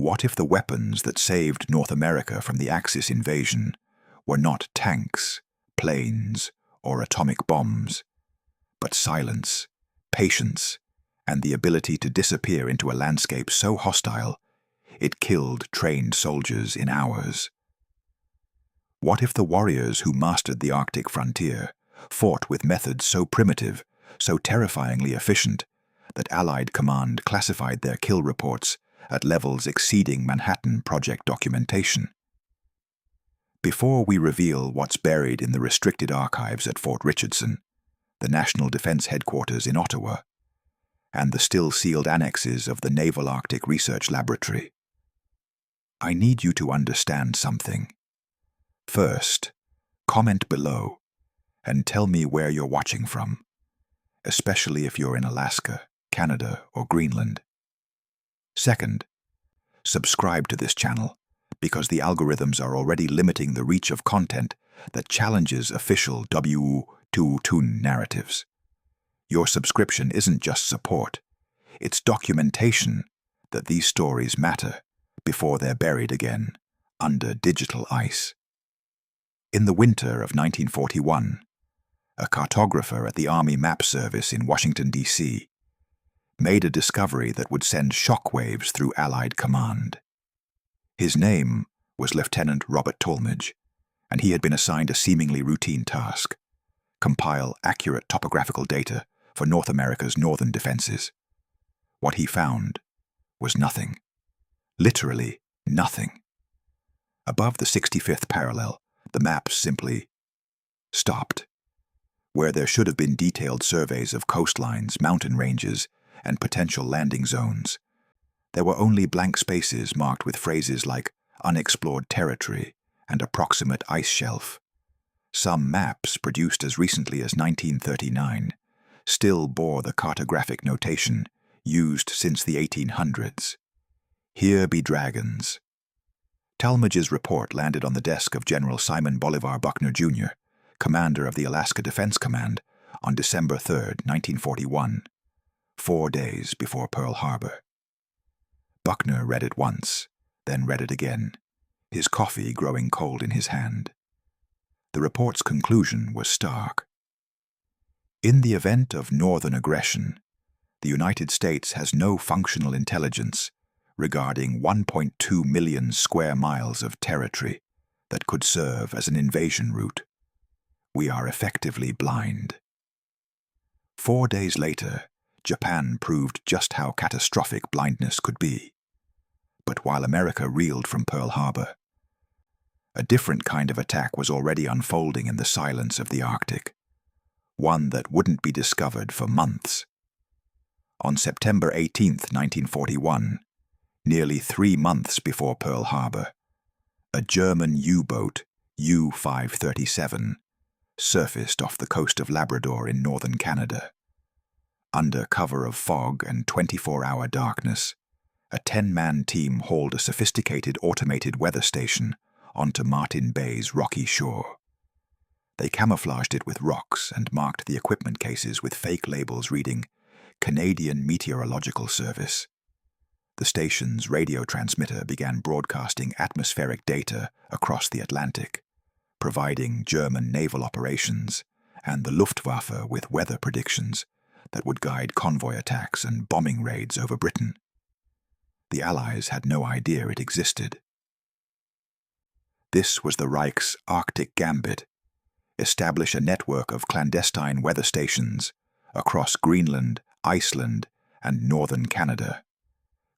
What if the weapons that saved North America from the Axis invasion were not tanks, planes, or atomic bombs, but silence, patience, and the ability to disappear into a landscape so hostile it killed trained soldiers in hours? What if the warriors who mastered the Arctic frontier fought with methods so primitive, so terrifyingly efficient, that Allied command classified their kill reports at levels exceeding Manhattan Project documentation? Before we reveal what's buried in the restricted archives at Fort Richardson, the National Defense Headquarters in Ottawa, and the still-sealed annexes of the Naval Arctic Research Laboratory, I need you to understand something. First, comment below and tell me where you're watching from, especially if you're in Alaska, Canada, or Greenland. Second, subscribe to this channel because the algorithms are already limiting the reach of content that challenges official WWII narratives. Your subscription isn't just support, it's documentation that these stories matter before they're buried again under digital ice. In the winter of 1941, a cartographer at the Army Map Service in Washington, D.C., made a discovery that would send shockwaves through Allied command. His name was Lieutenant Robert Tolmage, and he had been assigned a seemingly routine task: compile accurate topographical data for North America's northern defenses. What he found was nothing. Literally nothing. Above the 65th parallel, the maps simply stopped. Where there should have been detailed surveys of coastlines, mountain ranges, and potential landing zones, there were only blank spaces marked with phrases like unexplored territory and approximate ice shelf. Some maps, produced as recently as 1939, still bore the cartographic notation used since the 1800s. Here be dragons. Talmadge's report landed on the desk of General Simon Bolivar Buckner, Jr., commander of the Alaska Defense Command, on December 3, 1941, 4 days before Pearl Harbor. Buckner read it once, then read it again, his coffee growing cold in his hand. The report's conclusion was stark. In the event of northern aggression, the United States has no functional intelligence regarding 1.2 million square miles of territory that could serve as an invasion route. We are effectively blind. 4 days later, Japan proved just how catastrophic blindness could be. But while America reeled from Pearl Harbor, a different kind of attack was already unfolding in the silence of the Arctic, one that wouldn't be discovered for months. On September 18, 1941, nearly 3 months before Pearl Harbor, a German U-boat, U-537, surfaced off the coast of Labrador in northern Canada. Under cover of fog and 24-hour darkness, a 10-man team hauled a sophisticated automated weather station onto Martin Bay's rocky shore. They camouflaged it with rocks and marked the equipment cases with fake labels reading Canadian Meteorological Service. The station's radio transmitter began broadcasting atmospheric data across the Atlantic, providing German naval operations and the Luftwaffe with weather predictions that would guide convoy attacks and bombing raids over Britain. The Allies had no idea it existed. This was the Reich's Arctic Gambit: establish a network of clandestine weather stations across Greenland, Iceland, and northern Canada.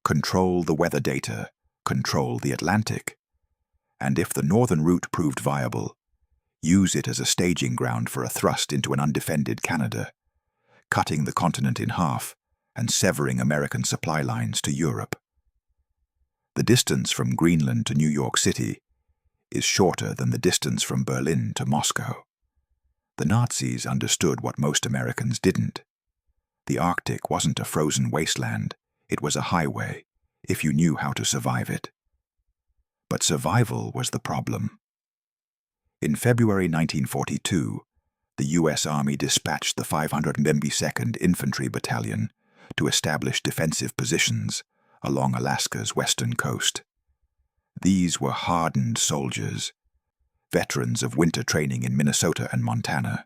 Control the weather data, control the Atlantic, and if the northern route proved viable, use it as a staging ground for a thrust into an undefended Canada, cutting the continent in half and severing American supply lines to Europe. The distance from Greenland to New York City is shorter than the distance from Berlin to Moscow. The Nazis understood what most Americans didn't. The Arctic wasn't a frozen wasteland, it was a highway, if you knew how to survive it. But survival was the problem. In February 1942, the U.S. Army dispatched the 572nd Infantry Battalion to establish defensive positions along Alaska's western coast. These were hardened soldiers, veterans of winter training in Minnesota and Montana.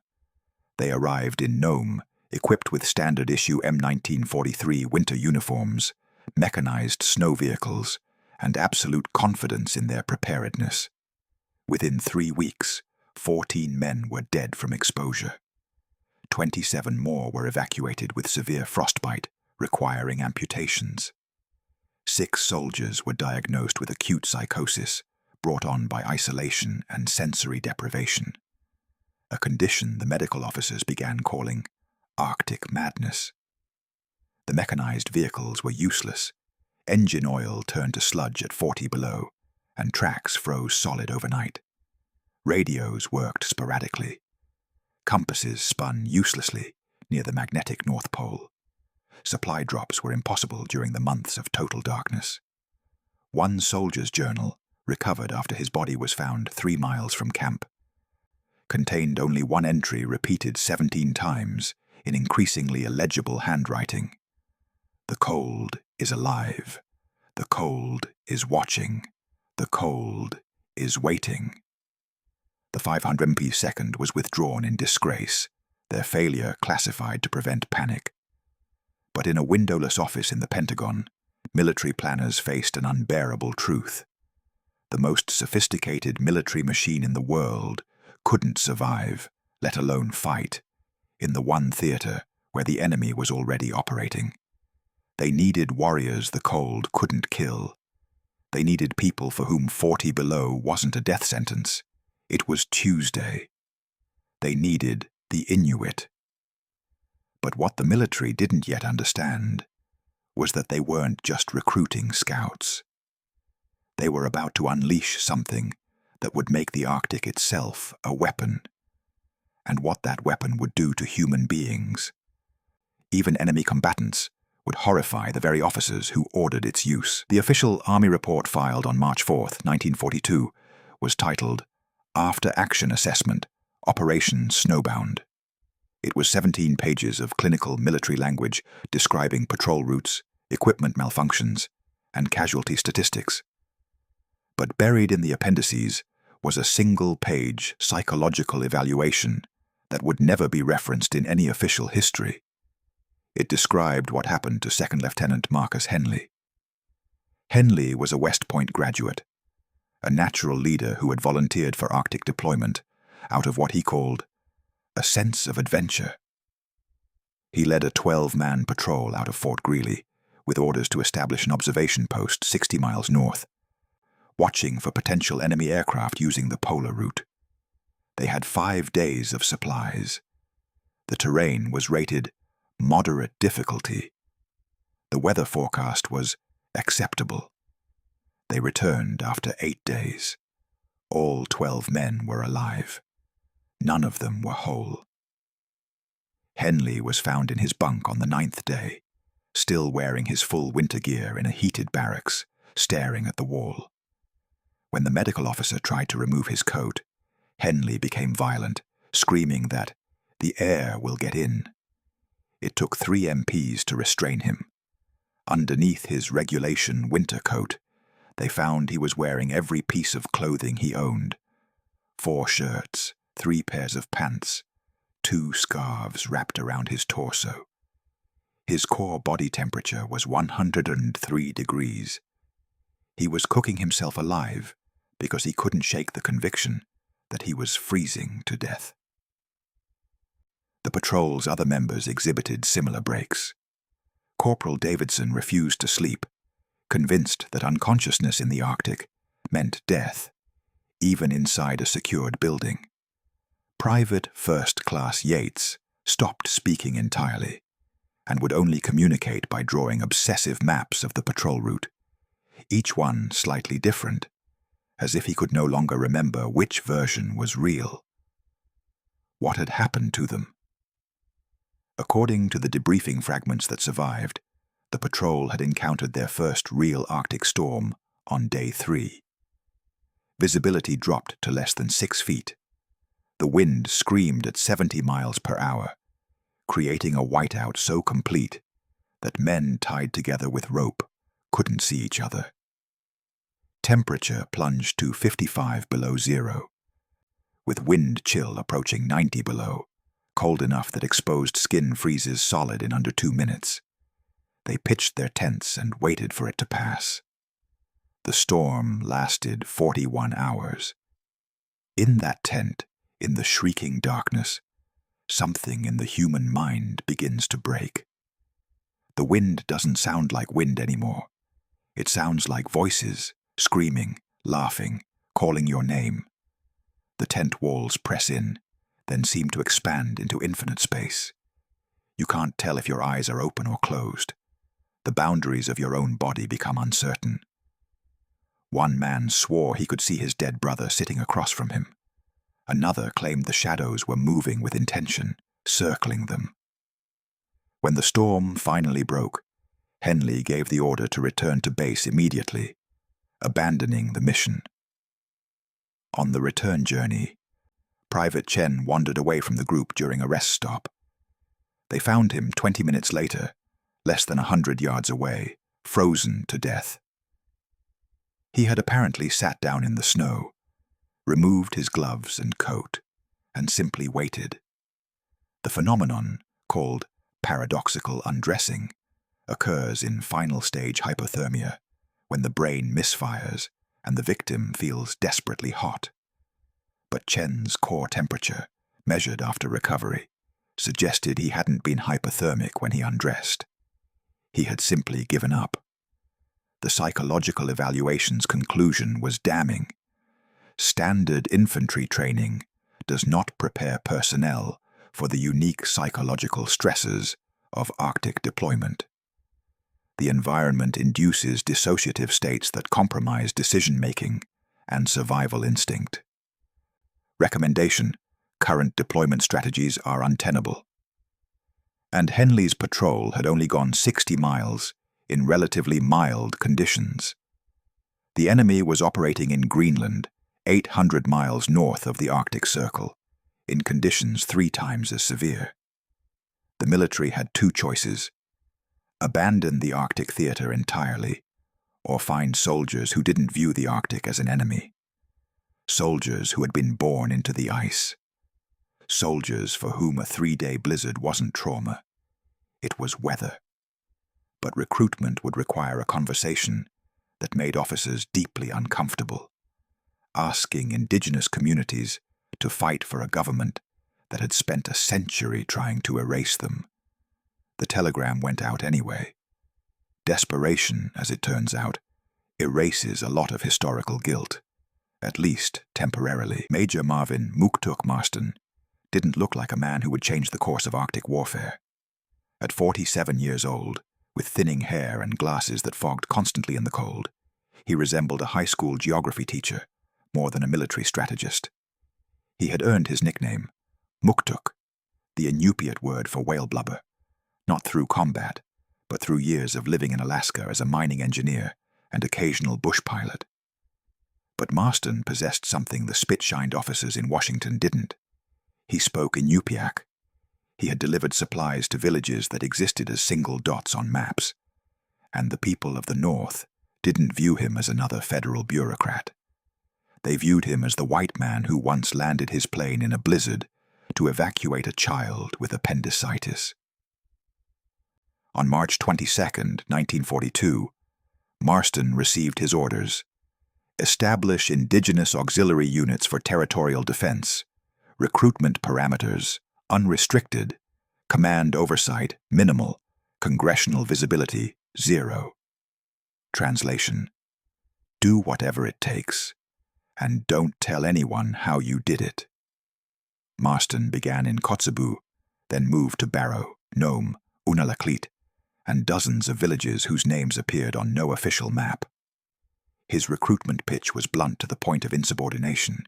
They arrived in Nome, equipped with standard-issue M1943 winter uniforms, mechanized snow vehicles, and absolute confidence in their preparedness. Within 3 weeks, 14 men were dead from exposure. 27 more were evacuated with severe frostbite, requiring amputations. 6 soldiers were diagnosed with acute psychosis, brought on by isolation and sensory deprivation, a condition the medical officers began calling Arctic madness. The mechanized vehicles were useless. Engine oil turned to sludge at 40 below, and tracks froze solid overnight. Radios worked sporadically. Compasses spun uselessly near the magnetic North Pole. Supply drops were impossible during the months of total darkness. One soldier's journal, recovered after his body was found 3 miles from camp, contained only one entry repeated 17 times in increasingly illegible handwriting. The cold is alive. The cold is watching. The cold is waiting. The 500 MP2 was withdrawn in disgrace, their failure classified to prevent panic. But in a windowless office in the Pentagon, military planners faced an unbearable truth. The most sophisticated military machine in the world couldn't survive, let alone fight, in the one theater where the enemy was already operating. They needed warriors the cold couldn't kill. They needed people for whom 40 below wasn't a death sentence. It was Tuesday. They needed the Inuit. But what the military didn't yet understand was that they weren't just recruiting scouts. They were about to unleash something that would make the Arctic itself a weapon, and what that weapon would do to human beings. Even enemy combatants would horrify the very officers who ordered its use. The official Army report filed on March 4, 1942, was titled After Action Assessment, Operation Snowbound. It was 17 pages of clinical military language describing patrol routes, equipment malfunctions, and casualty statistics. But buried in the appendices was a single-page psychological evaluation that would never be referenced in any official history. It described what happened to Second Lieutenant Marcus Henley. Henley was a West Point graduate, a natural leader who had volunteered for Arctic deployment out of what he called a sense of adventure. He led a 12-man patrol out of Fort Greely, with orders to establish an observation post 60 miles north, watching for potential enemy aircraft using the polar route. They had 5 days of supplies. The terrain was rated moderate difficulty. The weather forecast was acceptable. They returned after 8 days. All 12 men were alive. None of them were whole. Henley was found in his bunk on the 9th day, still wearing his full winter gear in a heated barracks, staring at the wall. When the medical officer tried to remove his coat, Henley became violent, screaming that the air will get in. It took 3 MPs to restrain him. Underneath his regulation winter coat, they found he was wearing every piece of clothing he owned: 4 shirts, 3 pairs of pants, 2 scarves wrapped around his torso. His core body temperature was 103 degrees. He was cooking himself alive because he couldn't shake the conviction that he was freezing to death. The patrol's other members exhibited similar breaks. Corporal Davidson refused to sleep, convinced that unconsciousness in the Arctic meant death, even inside a secured building. Private First Class Yates stopped speaking entirely and would only communicate by drawing obsessive maps of the patrol route, each one slightly different, as if he could no longer remember which version was real. What had happened to them? According to the debriefing fragments that survived, the patrol had encountered their first real Arctic storm on day 3. Visibility dropped to less than 6 feet. The wind screamed at 70 miles per hour, creating a whiteout so complete that men tied together with rope couldn't see each other. Temperature plunged to 55 below zero, with wind chill approaching 90 below, cold enough that exposed skin freezes solid in under 2 minutes. They pitched their tents and waited for it to pass. The storm lasted 41 hours. In that tent, in the shrieking darkness, something in the human mind begins to break. The wind doesn't sound like wind anymore. It sounds like voices, screaming, laughing, calling your name. The tent walls press in, then seem to expand into infinite space. You can't tell if your eyes are open or closed. The boundaries of your own body become uncertain. One man swore he could see his dead brother sitting across from him. Another claimed the shadows were moving with intention, circling them. When the storm finally broke, Henley gave the order to return to base immediately, abandoning the mission. On the return journey, Private Chen wandered away from the group during a rest stop. They found him 20 minutes later, less than 100 yards away, frozen to death. He had apparently sat down in the snow, removed his gloves and coat, and simply waited. The phenomenon, called paradoxical undressing, occurs in final stage hypothermia, when the brain misfires and the victim feels desperately hot. But Chen's core temperature, measured after recovery, suggested he hadn't been hypothermic when he undressed. He had simply given up. The psychological evaluation's conclusion was damning. Standard infantry training does not prepare personnel for the unique psychological stresses of Arctic deployment. The environment induces dissociative states that compromise decision-making and survival instinct. Recommendation: current deployment strategies are untenable. And Henley's patrol had only gone 60 miles in relatively mild conditions. The enemy was operating in Greenland, 800 miles north of the Arctic Circle, in conditions 3 times as severe. The military had 2 choices: abandon the Arctic theater entirely, or find soldiers who didn't view the Arctic as an enemy. Soldiers who had been born into the ice. Soldiers for whom a 3-day blizzard wasn't trauma. It was weather. But recruitment would require a conversation that made officers deeply uncomfortable, asking indigenous communities to fight for a government that had spent a century trying to erase them. The telegram went out anyway. Desperation, as it turns out, erases a lot of historical guilt, at least temporarily. Major Marvin Muktuk Marston didn't look like a man who would change the course of Arctic warfare. At 47 years old, with thinning hair and glasses that fogged constantly in the cold, he resembled a high school geography teacher more than a military strategist. He had earned his nickname, Muktuk, the Inupiat word for whale blubber, not through combat, but through years of living in Alaska as a mining engineer and occasional bush pilot. But Marston possessed something the spit-shined officers in Washington didn't. He spoke Inupiaq. He had delivered supplies to villages that existed as single dots on maps, and the people of the North didn't view him as another federal bureaucrat. They viewed him as the white man who once landed his plane in a blizzard to evacuate a child with appendicitis. On March 22, 1942, Marston received his orders: establish indigenous auxiliary units for territorial defense, recruitment parameters unrestricted, command oversight minimal, congressional visibility 0. Translation: do whatever it takes, and don't tell anyone how you did it. Marston began in Kotzebue, then moved to Barrow, Nome, Unalakleet, and dozens of villages whose names appeared on no official map. His recruitment pitch was blunt to the point of insubordination.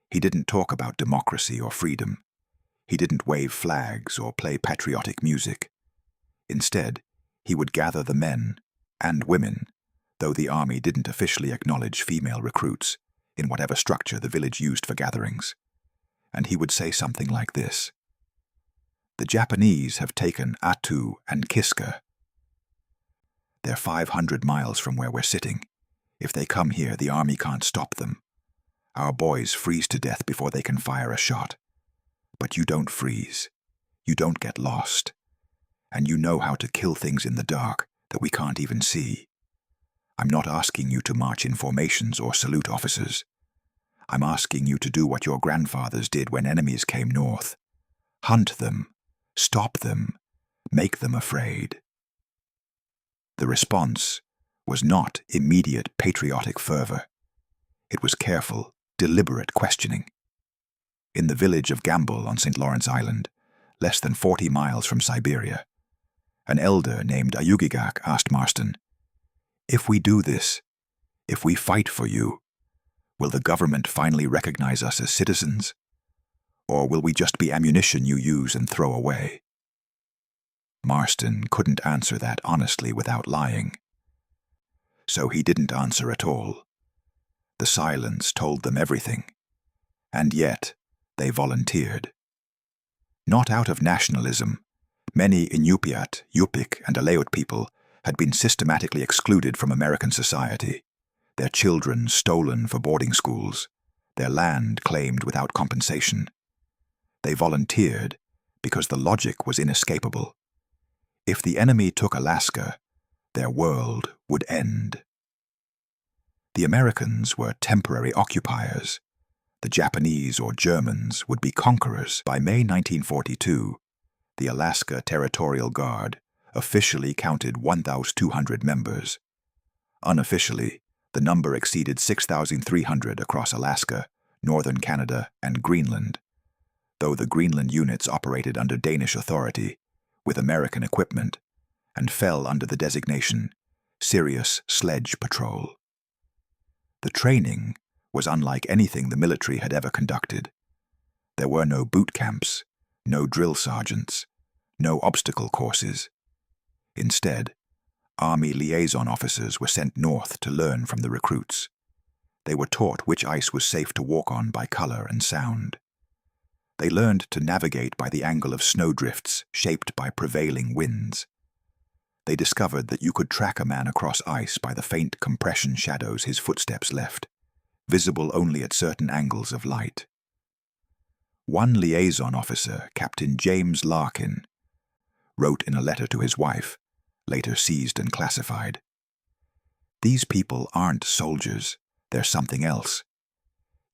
He didn't talk about democracy or freedom. He didn't wave flags or play patriotic music. Instead, he would gather the men and women, though the army didn't officially acknowledge female recruits in whatever structure the village used for gatherings. And he would say something like this: the Japanese have taken Attu and Kiska. They're 500 miles from where we're sitting. If they come here, the army can't stop them. Our boys freeze to death before they can fire a shot. But you don't freeze. You don't get lost. And you know how to kill things in the dark that we can't even see. I'm not asking you to march in formations or salute officers. I'm asking you to do what your grandfathers did when enemies came north. Hunt them, stop them, make them afraid. The response was not immediate patriotic fervor. It was careful, deliberate questioning. In the village of Gamble on St. Lawrence Island, less than 40 miles from Siberia, an elder named Ayugigak asked Marston, "If we do this, if we fight for you, will the government finally recognize us as citizens? Or will we just be ammunition you use and throw away?" Marston couldn't answer that honestly without lying. So he didn't answer at all. The silence told them everything. And yet, they volunteered. Not out of nationalism. Many Inupiat, Yupik, and Aleut people had been systematically excluded from American society, their children stolen for boarding schools, their land claimed without compensation. They volunteered because the logic was inescapable. If the enemy took Alaska, their world would end. The Americans were temporary occupiers. The Japanese or Germans would be conquerors. By May 1942, the Alaska Territorial Guard officially counted 1,200 members. Unofficially, the number exceeded 6,300 across Alaska, northern Canada, and Greenland, though the Greenland units operated under Danish authority, with American equipment, and fell under the designation Serious Sledge Patrol. The training was unlike anything the military had ever conducted. There were no boot camps, no drill sergeants, no obstacle courses. Instead, Army liaison officers were sent north to learn from the recruits. They were taught which ice was safe to walk on by color and sound. They learned to navigate by the angle of snowdrifts shaped by prevailing winds. They discovered that you could track a man across ice by the faint compression shadows his footsteps left, visible only at certain angles of light. One liaison officer, Captain James Larkin, wrote in a letter to his wife, later seized and classified, "These people aren't soldiers, they're something else.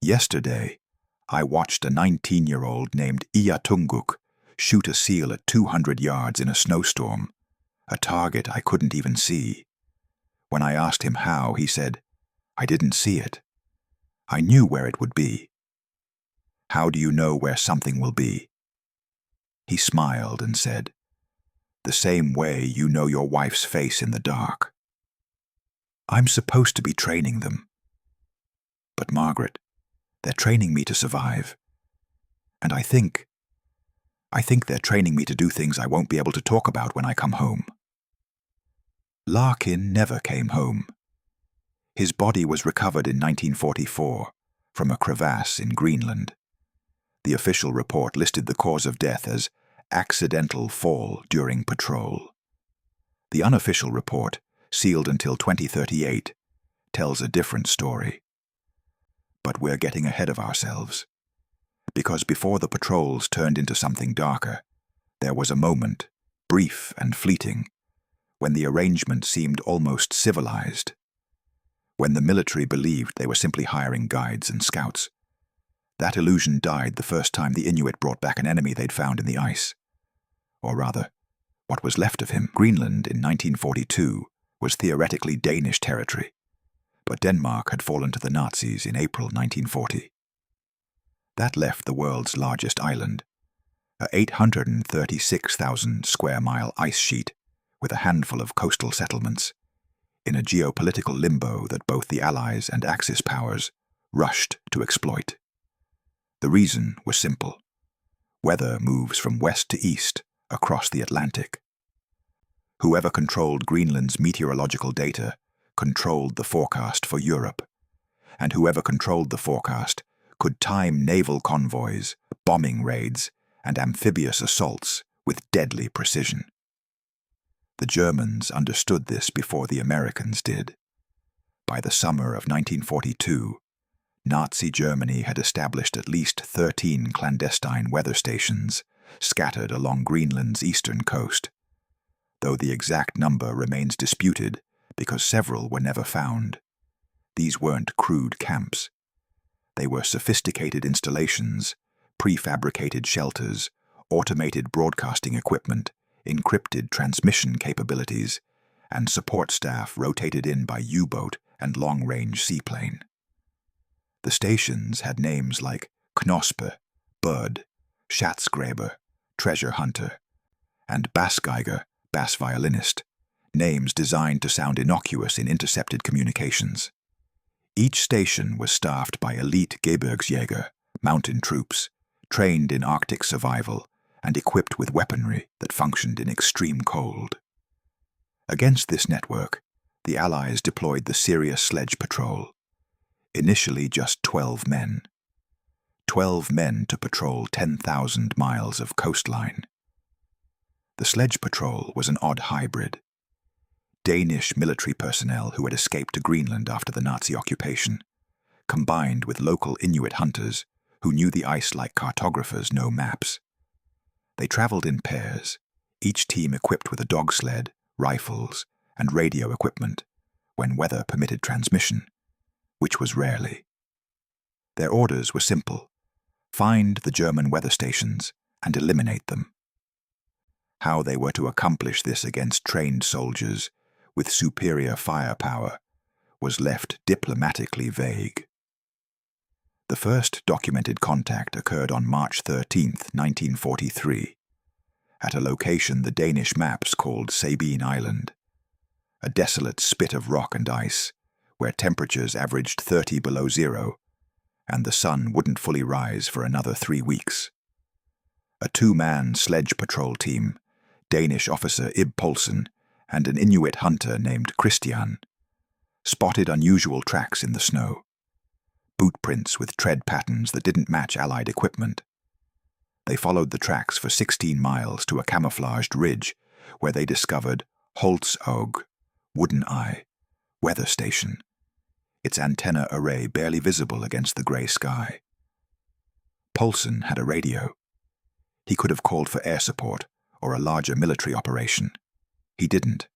Yesterday, I watched a 19-year-old named Iyatunguk shoot a seal at 200 yards in a snowstorm, a target I couldn't even see. When I asked him how, he said, 'I didn't see it. I knew where it would be.' How do you know where something will be?" He smiled and said, "The same way you know your wife's face in the dark." I'm supposed to be training them. But Margaret, they're training me to survive. And I think they're training me to do things I won't be able to talk about when I come home. Larkin never came home. His body was recovered in 1944 from a crevasse in Greenland. The official report listed the cause of death as accidental fall during patrol. The unofficial report, sealed until 2038, tells a different story. But we're getting ahead of ourselves. Because before the patrols turned into something darker, there was a moment, brief and fleeting, when the arrangement seemed almost civilized. When the military believed they were simply hiring guides and scouts. That illusion died the first time the Inuit brought back an enemy they'd found in the ice. Or rather, what was left of him. Greenland in 1942 was theoretically Danish territory, but Denmark had fallen to the Nazis in April 1940. That left the world's largest island, a 836,000 square mile ice sheet with a handful of coastal settlements, in a geopolitical limbo that both the Allies and Axis powers rushed to exploit. The reason was simple. Weather moves from west to east across the Atlantic. Whoever controlled Greenland's meteorological data controlled the forecast for Europe, and whoever controlled the forecast could time naval convoys, bombing raids, and amphibious assaults with deadly precision. The Germans understood this before the Americans did. By the summer of 1942, Nazi Germany had established at least 13 clandestine weather stations scattered along Greenland's eastern coast, though the exact number remains disputed because several were never found. These weren't crude camps. They were sophisticated installations, prefabricated shelters, automated broadcasting equipment, encrypted transmission capabilities, and support staff rotated in by U-boat and long-range seaplane. The stations had names like Knospe, Bird, Schatzgräber, Treasure Hunter, and Bassgeiger, bass violinist, names designed to sound innocuous in intercepted communications. Each station was staffed by elite Gebirgsjäger, mountain troops, trained in Arctic survival and equipped with weaponry that functioned in extreme cold. Against this network, the Allies deployed the Serious Sledge Patrol, initially just 12 men. 12 men to patrol 10,000 miles of coastline. The Sledge Patrol was an odd hybrid. Danish military personnel who had escaped to Greenland after the Nazi occupation, combined with local Inuit hunters who knew the ice like cartographers know maps. They traveled in pairs, each team equipped with a dog sled, rifles, and radio equipment, when weather permitted transmission, which was rarely. Their orders were simple: find the German weather stations and eliminate them. How they were to accomplish this against trained soldiers with superior firepower was left diplomatically vague. The first documented contact occurred on March 13, 1943, at a location the Danish maps called Sabine Island, a desolate spit of rock and ice where temperatures averaged 30 below zero and the sun wouldn't fully rise for another 3 weeks. A two-man sledge patrol team, Danish officer Ib Poulsen and an Inuit hunter named Christian, spotted unusual tracks in the snow, boot prints with tread patterns that didn't match Allied equipment. They followed the tracks for 16 miles to a camouflaged ridge where they discovered Holtsaug, Wooden Eye, weather station, its antenna array barely visible against the grey sky. Poulsen had a radio. He could have called for air support or a larger military operation. He didn't.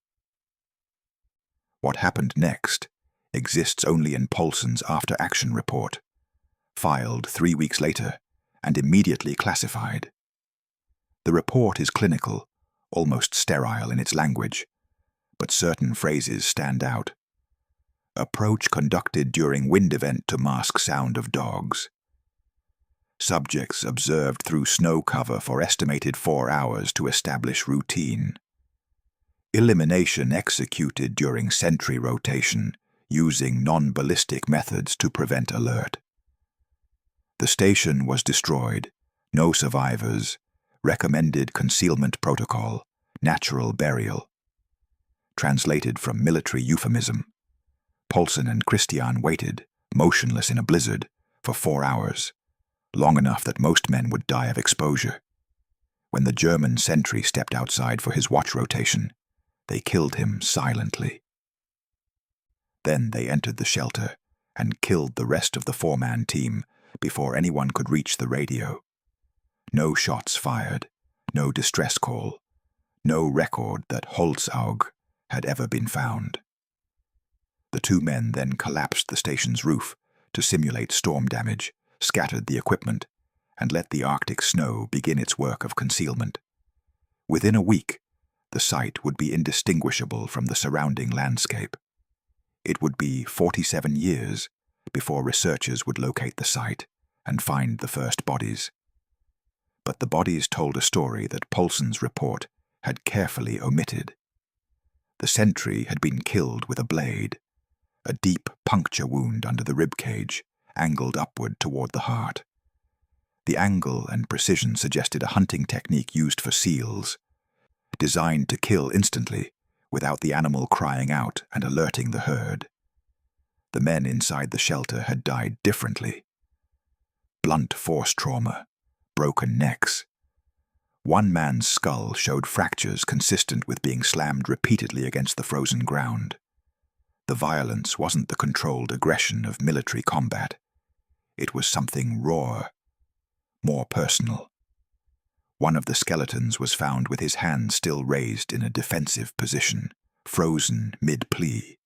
What happened next exists only in Poulsen's after-action report, filed 3 weeks later and immediately classified. The report is clinical, almost sterile in its language, but certain phrases stand out. Approach conducted during wind event to mask sound of dogs. Subjects observed through snow cover for estimated 4 hours to establish routine. Elimination executed during sentry rotation using non-ballistic methods to prevent alert. The station was destroyed, no survivors, recommended concealment protocol, natural burial. Translated from military euphemism, Poulsen and Christian waited, motionless in a blizzard, for 4 hours, long enough that most men would die of exposure. When the German sentry stepped outside for his watch rotation, they killed him silently. Then they entered the shelter and killed the rest of the 4-man team before anyone could reach the radio. No shots fired, no distress call, no record that Holtsaug had ever been found. The 2 men then collapsed the station's roof to simulate storm damage, scattered the equipment, and let the Arctic snow begin its work of concealment. Within a week, the site would be indistinguishable from the surrounding landscape. It would be 47 years before researchers would locate the site and find the first bodies. But the bodies told a story that Poulsen's report had carefully omitted. The sentry had been killed with a blade, a deep puncture wound under the rib cage, angled upward toward the heart. The angle and precision suggested a hunting technique used for seals, designed to kill instantly without the animal crying out and alerting the herd. The men inside the shelter had died differently. Blunt force trauma, broken necks. One man's skull showed fractures consistent with being slammed repeatedly against the frozen ground. The violence wasn't the controlled aggression of military combat. It was something rawer, more personal. One of the skeletons was found with his hand still raised in a defensive position, frozen mid-plea.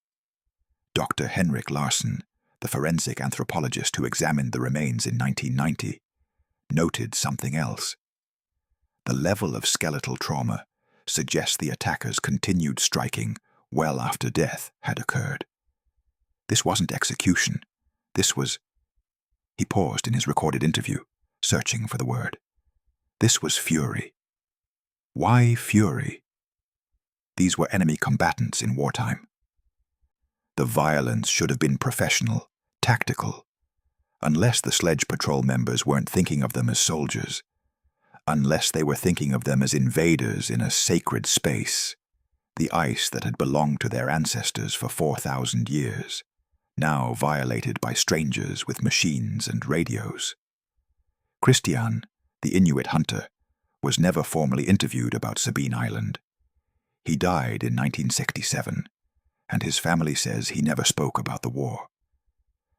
Dr. Henrik Larsen, the forensic anthropologist who examined the remains in 1990, noted something else. The level of skeletal trauma suggests the attackers continued striking well after death had occurred. This wasn't execution. This was... He paused in his recorded interview, searching for the word. This was fury. Why fury? These were enemy combatants in wartime. The violence should have been professional, tactical, unless the sledge patrol members weren't thinking of them as soldiers, unless they were thinking of them as invaders in a sacred space, the ice that had belonged to their ancestors for 4,000 years, now violated by strangers with machines and radios. Christian, the Inuit hunter, was never formally interviewed about Sabine Island. He died in 1967, and his family says he never spoke about the war.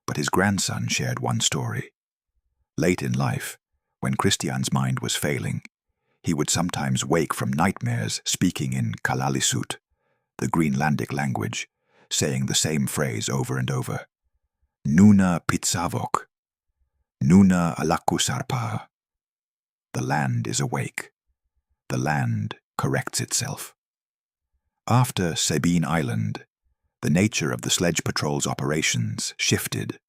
But his grandson shared one story. Late in life, when Christian's mind was failing, he would sometimes wake from nightmares speaking in Kalaallisut, the Greenlandic language, saying the same phrase over and over. Nuna pitsavok. Nuna alakusarpa. The land is awake. The land corrects itself. After Sabine Island, the nature of the sledge patrol's operations shifted.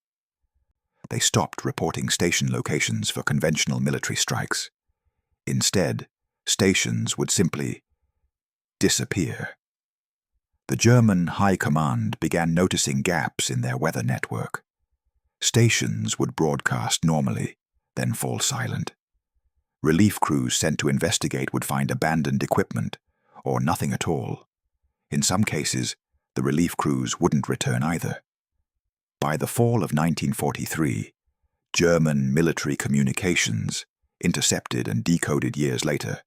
They stopped reporting station locations for conventional military strikes. Instead, stations would simply disappear. The German High Command began noticing gaps in their weather network. Stations would broadcast normally, then fall silent. Relief crews sent to investigate would find abandoned equipment, or nothing at all. In some cases, the relief crews wouldn't return either. By the fall of 1943, German military communications, intercepted and decoded years later,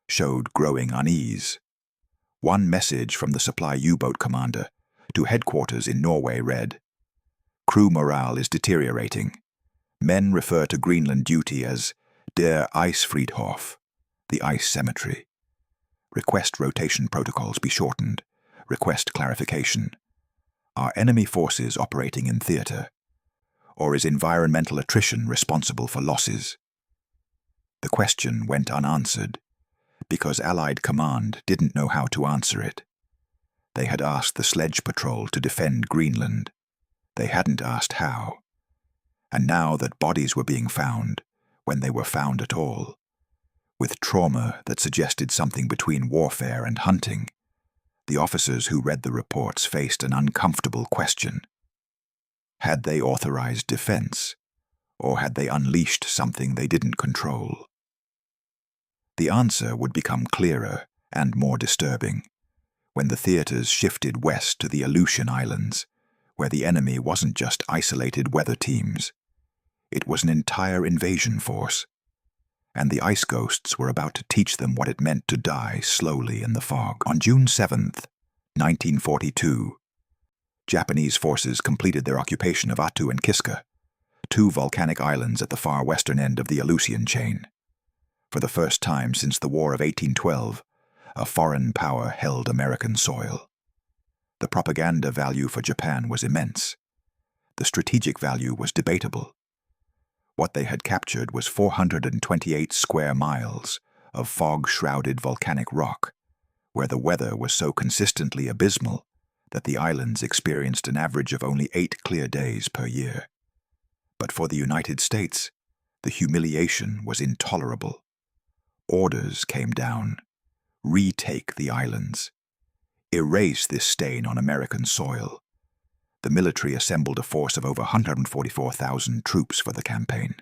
showed growing unease. One message from the supply U-boat commander to headquarters in Norway read, "Crew morale is deteriorating. Men refer to Greenland duty as Der Eisfriedhof, the ice cemetery. Request rotation protocols be shortened. Request clarification. Are enemy forces operating in theater? Or is environmental attrition responsible for losses?" The question went unanswered because Allied command didn't know how to answer it. They had asked the sledge patrol to defend Greenland. They hadn't asked how. And now that bodies were being found, when they were found at all, with trauma that suggested something between warfare and hunting, the officers who read the reports faced an uncomfortable question. Had they authorized defense, or had they unleashed something they didn't control? The answer would become clearer and more disturbing when the theaters shifted west to the Aleutian Islands, where the enemy wasn't just isolated weather teams. It was an entire invasion force, and the ice ghosts were about to teach them what it meant to die slowly in the fog. On June 7th, 1942, Japanese forces completed their occupation of Attu and Kiska, two volcanic islands at the far western end of the Aleutian chain. For the first time since the War of 1812, a foreign power held American soil. The propaganda value for Japan was immense. The strategic value was debatable. What they had captured was 428 square miles of fog-shrouded volcanic rock, where the weather was so consistently abysmal that the islands experienced an average of only 8 clear days per year. But for the United States, the humiliation was intolerable. Orders came down. Retake the islands. Erase this stain on American soil. The military assembled a force of over 144,000 troops for the campaign,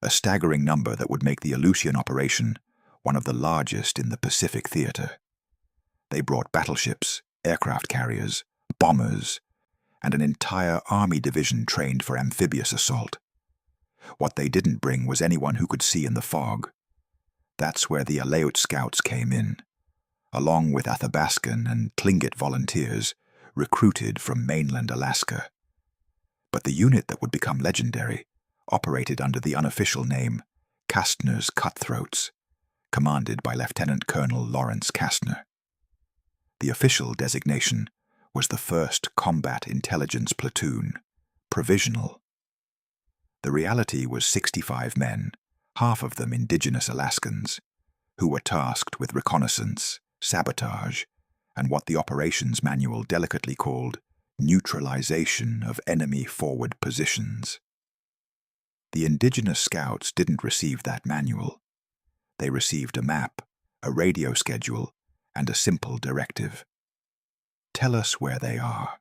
a staggering number that would make the Aleutian operation one of the largest in the Pacific theater. They brought battleships, aircraft carriers, bombers, and an entire army division trained for amphibious assault. What they didn't bring was anyone who could see in the fog. That's where the Aleut Scouts came in, along with Athabascan and Tlingit volunteers recruited from mainland Alaska. But the unit that would become legendary operated under the unofficial name Kastner's Cutthroats, commanded by Lieutenant Colonel Lawrence Kastner. The official designation was the 1st Combat Intelligence Platoon, provisional. The reality was 65 men, half of them indigenous Alaskans, who were tasked with reconnaissance, sabotage, and what the operations manual delicately called neutralization of enemy forward positions. The indigenous scouts didn't receive that manual. They received a map, a radio schedule, and a simple directive. Tell us where they are.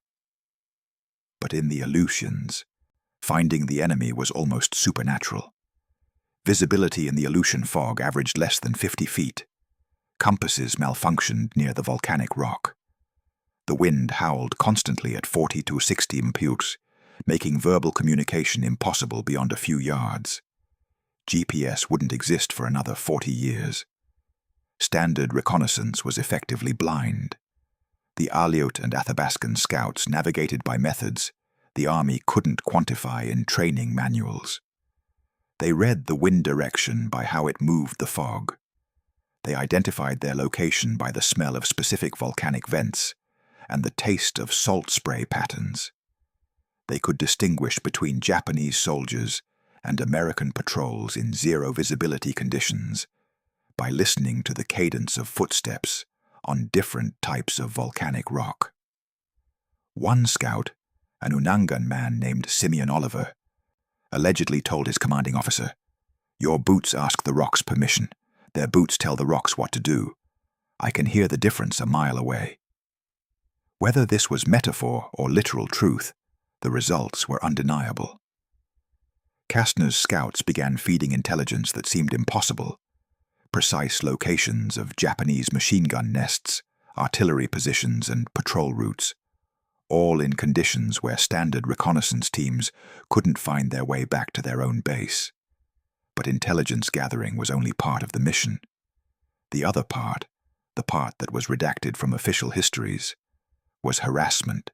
But in the Aleutians, finding the enemy was almost supernatural. Visibility in the Aleutian fog averaged less than 50 feet. Compasses malfunctioned near the volcanic rock. The wind howled constantly at 40 to 60 mph, making verbal communication impossible beyond a few yards. GPS wouldn't exist for another 40 years. Standard reconnaissance was effectively blind. The Aleut and Athabascan scouts navigated by methods the Army couldn't quantify in training manuals. They read the wind direction by how it moved the fog. They identified their location by the smell of specific volcanic vents and the taste of salt spray patterns. They could distinguish between Japanese soldiers and American patrols in zero visibility conditions by listening to the cadence of footsteps on different types of volcanic rock. One scout, an Unangan man named Simeon Oliver, allegedly told his commanding officer, "Your boots ask the rocks permission. Their boots tell the rocks what to do. I can hear the difference a mile away." Whether this was metaphor or literal truth, the results were undeniable. Kastner's scouts began feeding intelligence that seemed impossible. Precise locations of Japanese machine gun nests, artillery positions, and patrol routes, all in conditions where standard reconnaissance teams couldn't find their way back to their own base. But intelligence gathering was only part of the mission. The other part, the part that was redacted from official histories, was harassment.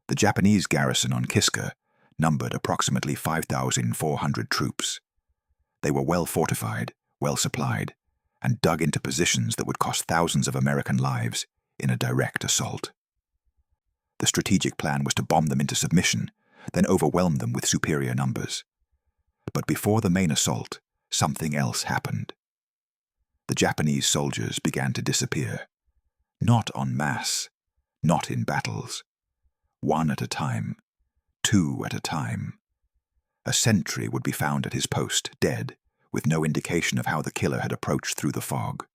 The Japanese garrison on Kiska numbered approximately 5,400 troops. They were well fortified, well supplied, and dug into positions that would cost thousands of American lives in a direct assault. The strategic plan was to bomb them into submission, then overwhelm them with superior numbers. But before the main assault, something else happened. The Japanese soldiers began to disappear. Not en masse, not in battles. One at a time, two at a time. A sentry would be found at his post, dead, with no indication of how the killer had approached through the fog.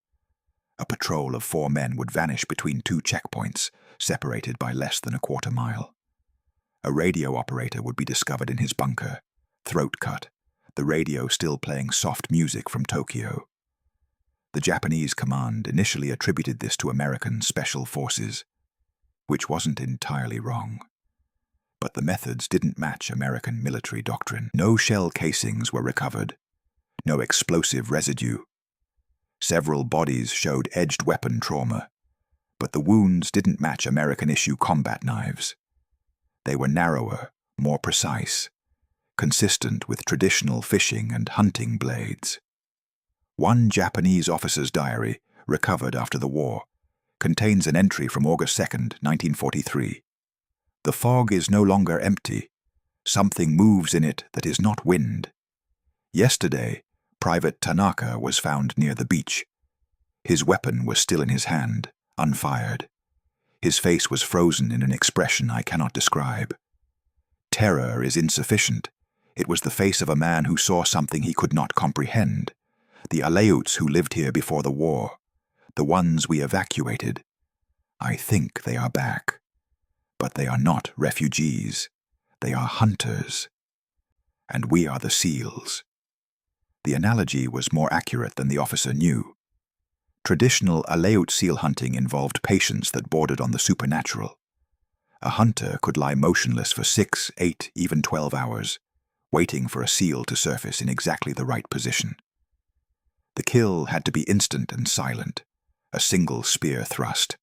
A patrol of 4 men would vanish between 2 checkpoints, separated by less than a quarter mile. A radio operator would be discovered in his bunker, throat cut, the radio still playing soft music from Tokyo. The Japanese command initially attributed this to American special forces, which wasn't entirely wrong. But the methods didn't match American military doctrine. No shell casings were recovered, no explosive residue. Several bodies showed edged weapon trauma, but the wounds didn't match American-issue combat knives. They were narrower, more precise, consistent with traditional fishing and hunting blades. One Japanese officer's diary, recovered after the war, contains an entry from August 2nd, 1943. "The fog is no longer empty. Something moves in it that is not wind. Yesterday, Private Tanaka was found near the beach. His weapon was still in his hand, unfired. His face was frozen in an expression I cannot describe. Terror is insufficient. It was the face of a man who saw something he could not comprehend. The Aleuts who lived here before the war, the ones we evacuated. I think they are back. But they are not refugees. They are hunters. And we are the SEALs." The analogy was more accurate than the officer knew. Traditional Aleut seal hunting involved patience that bordered on the supernatural. A hunter could lie motionless for 6, 8, even 12 hours, waiting for a seal to surface in exactly the right position. The kill had to be instant and silent, a single spear thrust,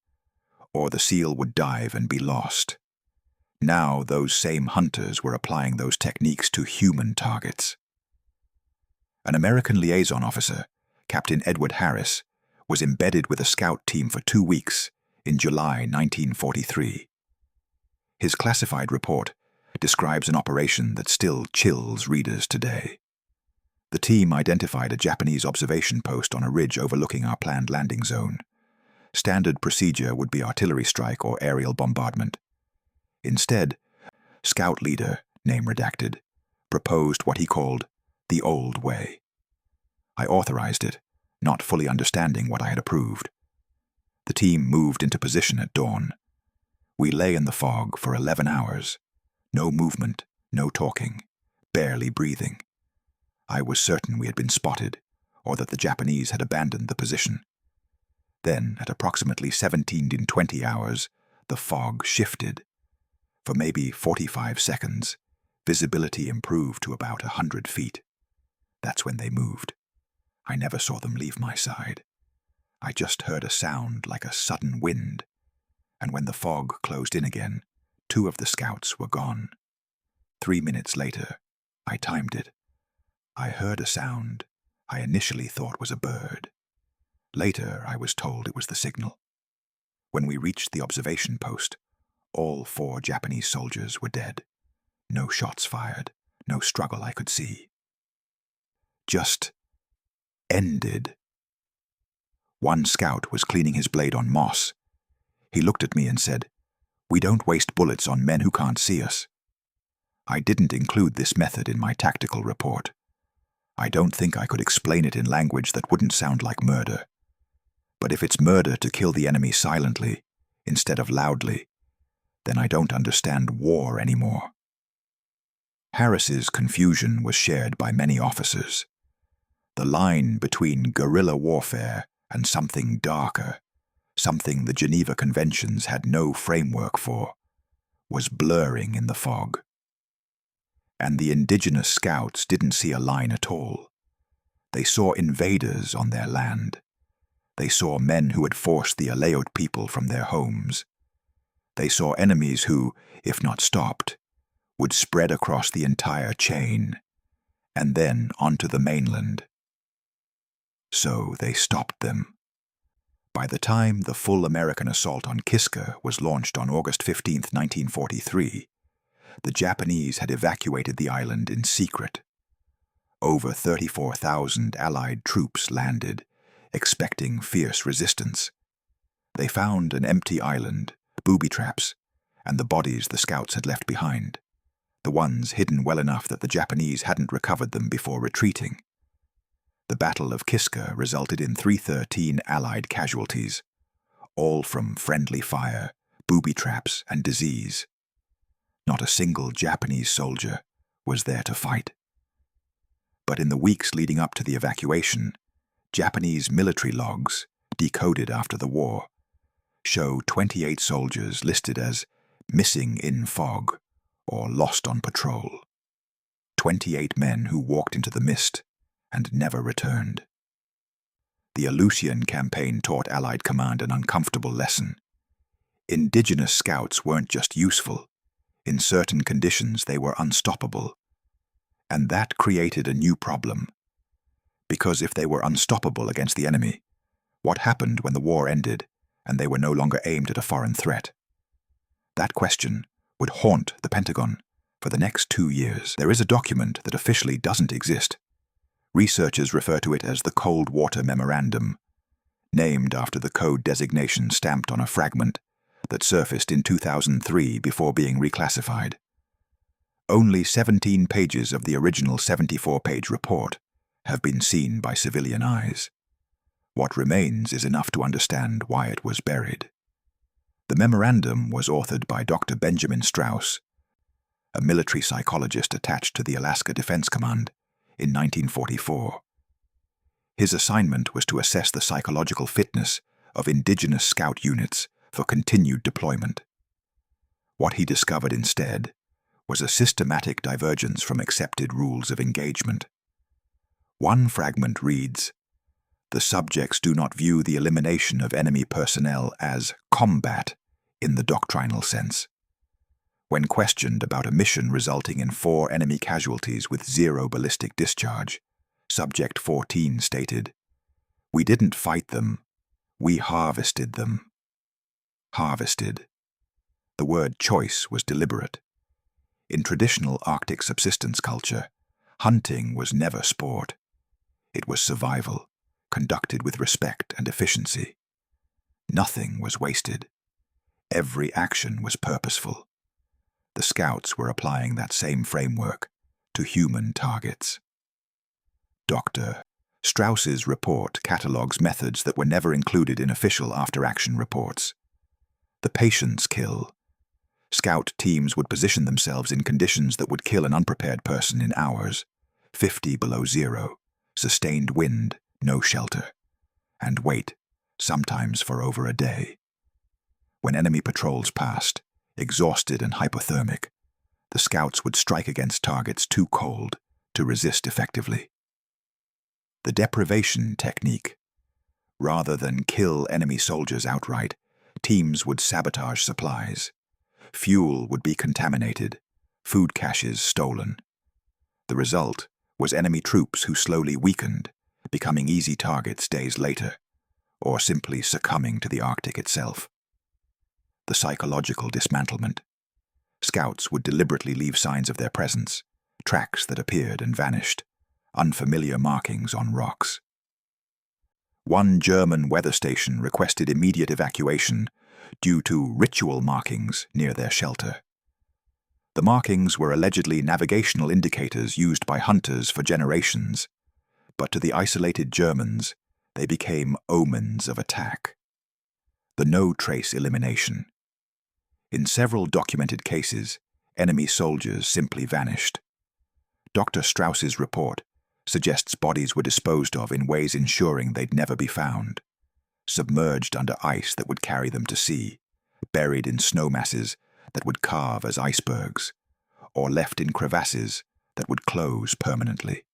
or the seal would dive and be lost. Now those same hunters were applying those techniques to human targets. An American liaison officer, Captain Edward Harris, was embedded with a scout team for 2 weeks in July 1943. His classified report describes an operation that still chills readers today. The team identified a Japanese observation post on a ridge overlooking our planned landing zone. Standard procedure would be artillery strike or aerial bombardment. Instead, scout leader, name redacted, proposed what he called the old way. I authorized it, not fully understanding what I had approved. The team moved into position at dawn. We lay in the fog for 11 hours. No movement, no talking, barely breathing. I was certain we had been spotted, or that the Japanese had abandoned the position. Then, at approximately 17-20 hours, the fog shifted. For maybe 45 seconds, visibility improved to about 100 feet. That's when they moved. I never saw them leave my side. I just heard a sound like a sudden wind, and when the fog closed in again, 2 of the scouts were gone. 3 minutes later, I timed it. I heard a sound I initially thought was a bird. Later, I was told it was the signal. When we reached the observation post, all 4 Japanese soldiers were dead. No shots fired, no struggle I could see. Just ended. One scout was cleaning his blade on moss. He looked at me and said, "We don't waste bullets on men who can't see us." I didn't include this method in my tactical report. I don't think I could explain it in language that wouldn't sound like murder. But if it's murder to kill the enemy silently, instead of loudly, then I don't understand war anymore. Harris's confusion was shared by many officers. The line between guerrilla warfare and something darker, something the Geneva Conventions had no framework for, was blurring in the fog. And the indigenous scouts didn't see a line at all. They saw invaders on their land. They saw men who had forced the Aleut people from their homes. They saw enemies who, if not stopped, would spread across the entire chain, and then onto the mainland. So they stopped them. By the time the full American assault on Kiska was launched on August 15, 1943, the Japanese had evacuated the island in secret. Over 34,000 Allied troops landed, expecting fierce resistance. They found an empty island, booby traps, and the bodies the scouts had left behind, the ones hidden well enough that the Japanese hadn't recovered them before retreating. The Battle of Kiska resulted in 313 Allied casualties, all from friendly fire, booby traps, and disease. Not a single Japanese soldier was there to fight. But in the weeks leading up to the evacuation, Japanese military logs, decoded after the war, show 28 soldiers listed as missing in fog or lost on patrol. 28 men who walked into the mist and never returned. The Aleutian campaign taught Allied command an uncomfortable lesson. Indigenous scouts weren't just useful. In certain conditions, they were unstoppable. And that created a new problem. Because if they were unstoppable against the enemy, what happened when the war ended and they were no longer aimed at a foreign threat? That question would haunt the Pentagon for the next 2 years. There is a document that officially doesn't exist. Researchers refer to it as the Cold Water Memorandum, named after the code designation stamped on a fragment that surfaced in 2003 before being reclassified. Only 17 pages of the original 74-page report have been seen by civilian eyes. What remains is enough to understand why it was buried. The memorandum was authored by Dr. Benjamin Strauss, a military psychologist attached to the Alaska Defense Command, in 1944. His assignment was to assess the psychological fitness of indigenous scout units for continued deployment. What he discovered instead was a systematic divergence from accepted rules of engagement. One fragment reads, The subjects do not view the elimination of enemy personnel as combat in the doctrinal sense. When questioned about a mission resulting in 4 enemy casualties with 0 ballistic discharge, Subject 14 stated, "We didn't fight them, we harvested them." Harvested. The word choice was deliberate. In traditional Arctic subsistence culture, hunting was never sport. It was survival, conducted with respect and efficiency. Nothing was wasted. Every action was purposeful. The scouts were applying that same framework to human targets. Dr. Strauss's report catalogues methods that were never included in official after-action reports. The patience kill. Scout teams would position themselves in conditions that would kill an unprepared person in hours, 50 below zero, sustained wind, no shelter, and wait, sometimes for over a day. When enemy patrols passed, exhausted and hypothermic, the scouts would strike against targets too cold to resist effectively. The deprivation technique. Rather than kill enemy soldiers outright, teams would sabotage supplies. Fuel would be contaminated, food caches stolen. The result was enemy troops who slowly weakened, becoming easy targets days later, or simply succumbing to the Arctic itself. The psychological dismantlement. Scouts would deliberately leave signs of their presence, tracks that appeared and vanished, unfamiliar markings on rocks. One German weather station requested immediate evacuation due to ritual markings near their shelter. The markings were allegedly navigational indicators used by hunters for generations, but to the isolated Germans, they became omens of attack. The no-trace elimination. In several documented cases, enemy soldiers simply vanished. Dr. Strauss's report suggests bodies were disposed of in ways ensuring they'd never be found, submerged under ice that would carry them to sea, buried in snow masses that would carve as icebergs, or left in crevasses that would close permanently.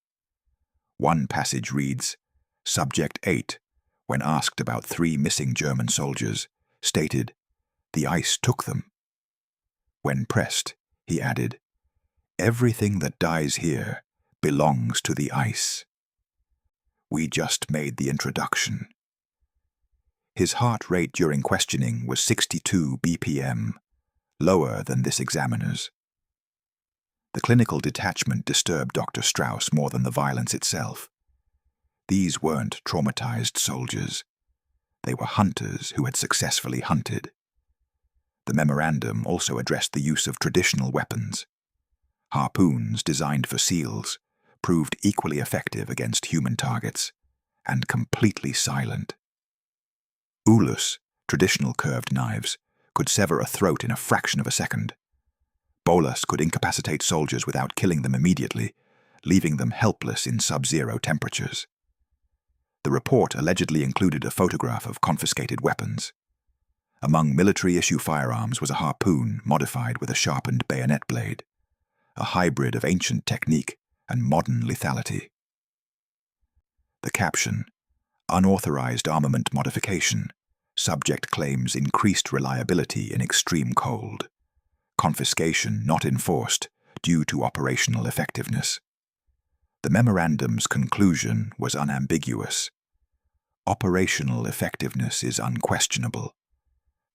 One passage reads, Subject 8, when asked about 3 missing German soldiers, stated, "The ice took them." When pressed, he added, "Everything that dies here belongs to the ice." We just made the introduction. His heart rate during questioning was 62 BPM, lower than this examiner's. The clinical detachment disturbed Dr. Strauss more than the violence itself. These weren't traumatized soldiers. They were hunters who had successfully hunted. The memorandum also addressed the use of traditional weapons. Harpoons designed for seals proved equally effective against human targets, and completely silent. Ulus, traditional curved knives, could sever a throat in a fraction of a second. Bolas could incapacitate soldiers without killing them immediately, leaving them helpless in sub-zero temperatures. The report allegedly included a photograph of confiscated weapons. Among military-issue firearms was a harpoon modified with a sharpened bayonet blade, a hybrid of ancient technique and modern lethality. The caption, Unauthorized armament modification, subject claims increased reliability in extreme cold. Confiscation not enforced due to operational effectiveness. The memorandum's conclusion was unambiguous. Operational effectiveness is unquestionable.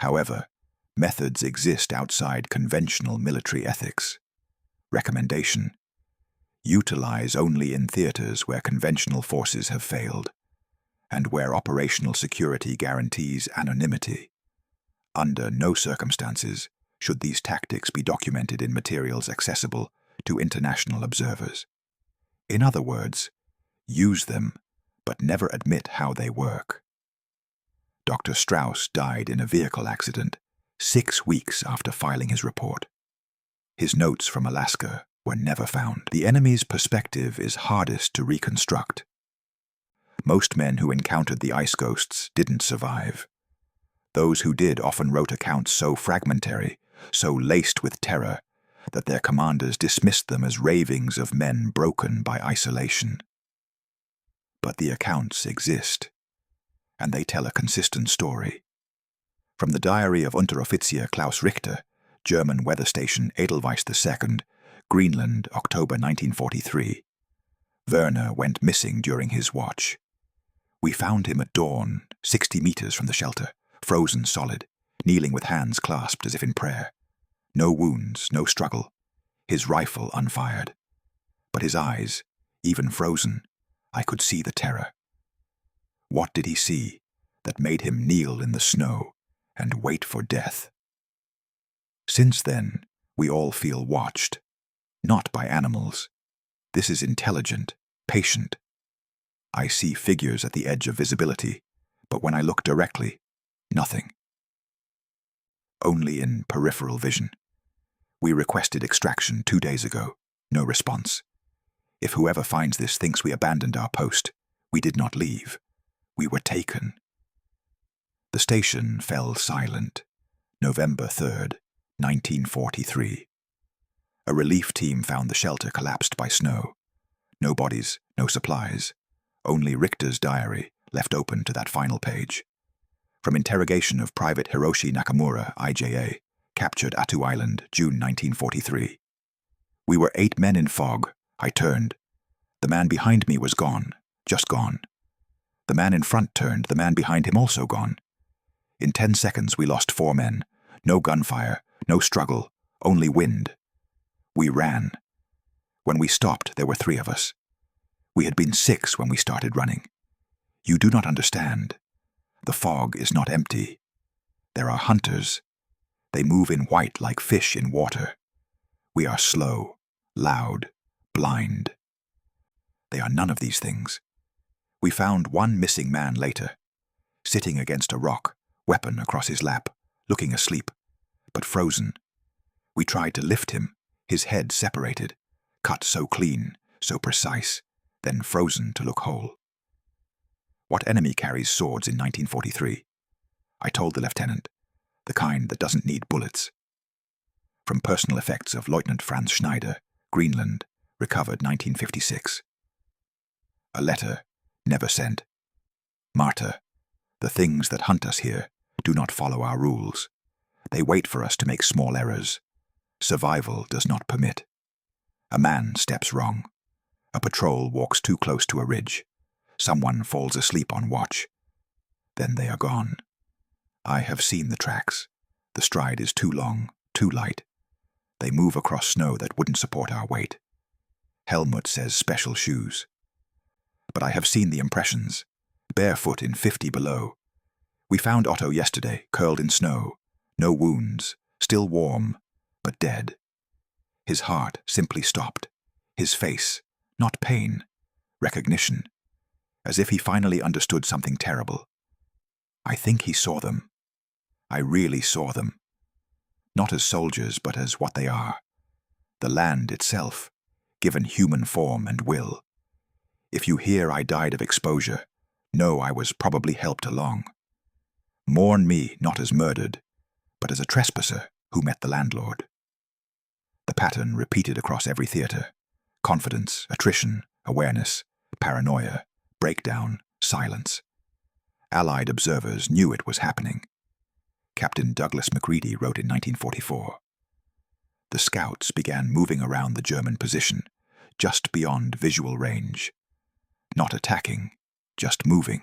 However, methods exist outside conventional military ethics. Recommendation: utilize only in theaters where conventional forces have failed, and where operational security guarantees anonymity. Under no circumstances should these tactics be documented in materials accessible to international observers. In other words, use them, but never admit how they work. Dr. Strauss died in a vehicle accident 6 weeks after filing his report. His notes from Alaska were never found. The enemy's perspective is hardest to reconstruct. Most men who encountered the ice ghosts didn't survive. Those who did often wrote accounts so fragmentary, so laced with terror, that their commanders dismissed them as ravings of men broken by isolation. But the accounts exist, and they tell a consistent story. From the diary of Unteroffizier Klaus Richter, German weather station Edelweiss II, Greenland, October 1943. Werner went missing during his watch. We found him at dawn, 60 meters from the shelter, frozen solid, kneeling with hands clasped as if in prayer. No wounds, no struggle, his rifle unfired. But his eyes, even frozen, I could see the terror. What did he see that made him kneel in the snow and wait for death? Since then, we all feel watched, not by animals. This is intelligent, patient. I see figures at the edge of visibility, but when I look directly, nothing. Only in peripheral vision. We requested extraction 2 days ago. No response. If whoever finds this thinks we abandoned our post, we did not leave. We were taken. The station fell silent. November 3rd, 1943. A relief team found the shelter collapsed by snow. No bodies, no supplies. Only Richter's diary left open to that final page. From interrogation of Private Hiroshi Nakamura, IJA, captured Attu Island, June 1943. We were 8 men in fog. I turned. The man behind me was gone, just gone. The man in front turned, the man behind him also gone. In 10 seconds we lost 4 men. No gunfire, no struggle, only wind. We ran. When we stopped, there were 3 of us. We had been 6 when we started running. You do not understand. The fog is not empty. There are hunters. They move in white like fish in water. We are slow, loud, blind. They are none of these things. We found 1 missing man later, sitting against a rock, weapon across his lap, looking asleep, but frozen. We tried to lift him, his head separated, cut so clean, so precise, then frozen to look whole. What enemy carries swords in 1943? I told the lieutenant, the kind that doesn't need bullets. From personal effects of Lieutenant Franz Schneider, Greenland, recovered 1956. A letter, never sent. Marta, the things that hunt us here do not follow our rules. They wait for us to make small errors. Survival does not permit. A man steps wrong. A patrol walks too close to a ridge. Someone falls asleep on watch. Then they are gone. I have seen the tracks. The stride is too long, too light. They move across snow that wouldn't support our weight. Helmut says special shoes. But I have seen the impressions. Barefoot in 50 below. We found Otto yesterday, curled in snow. No wounds, still warm, but dead. His heart simply stopped. His face, not pain, recognition. As if he finally understood something terrible. I think he saw them. I really saw them. Not as soldiers, but as what they are. The land itself, given human form and will. If you hear I died of exposure, know I was probably helped along. Mourn me not as murdered, but as a trespasser who met the landlord. The pattern repeated across every theater. Confidence, attrition, awareness, paranoia, breakdown, silence. Allied observers knew it was happening. Captain Douglas Macready wrote in 1944. The scouts began moving around the German position, just beyond visual range. Not attacking, just moving,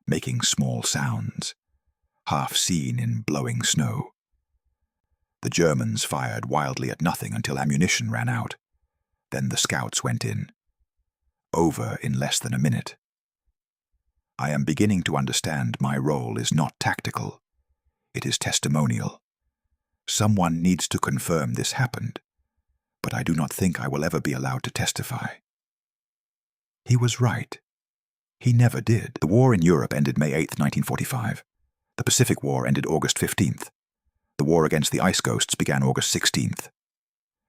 making small sounds, half seen in blowing snow. The Germans fired wildly at nothing until ammunition ran out. Then the scouts went in. Over in less than a minute. I am beginning to understand my role is not tactical. It is testimonial. Someone needs to confirm this happened, but I do not think I will ever be allowed to testify. He was right. He never did. The war in Europe ended May 8, 1945. The Pacific War ended August 15th. The war against the ice ghosts began August 16th.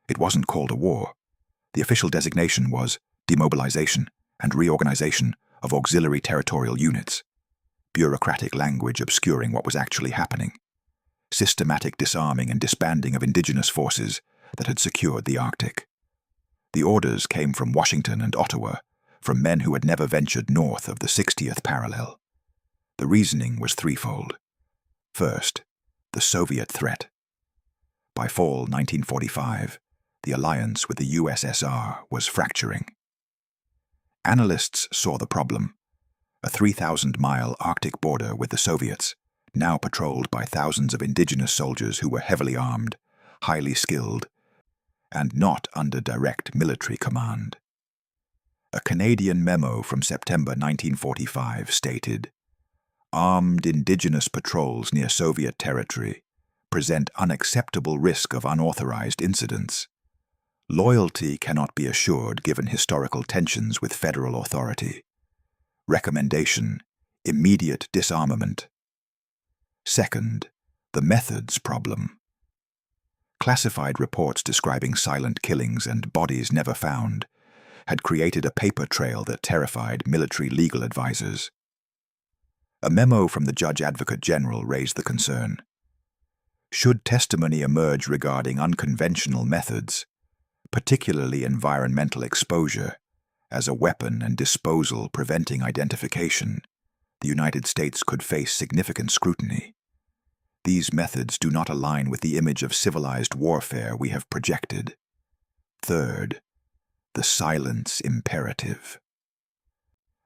It wasn't called a war. The official designation was demobilization and reorganization of auxiliary territorial units. Bureaucratic language obscuring what was actually happening. Systematic disarming and disbanding of indigenous forces that had secured the Arctic. The orders came from Washington and Ottawa, from men who had never ventured north of the 60th parallel. The reasoning was threefold. First, the Soviet threat. By fall 1945, the alliance with the USSR was fracturing. Analysts saw the problem: a 3,000-mile Arctic border with the Soviets, now patrolled by thousands of indigenous soldiers who were heavily armed, highly skilled, and not under direct military command. A Canadian memo from September 1945 stated, "Armed indigenous patrols near Soviet territory present unacceptable risk of unauthorized incidents. Loyalty cannot be assured given historical tensions with federal authority. Recommendation: immediate disarmament." Second, the methods problem. Classified reports describing silent killings and bodies never found had created a paper trail that terrified military legal advisors. A memo from the Judge Advocate General raised the concern. Should testimony emerge regarding unconventional methods, particularly environmental exposure, as a weapon and disposal preventing identification, the United States could face significant scrutiny. These methods do not align with the image of civilized warfare we have projected. Third, the silence imperative.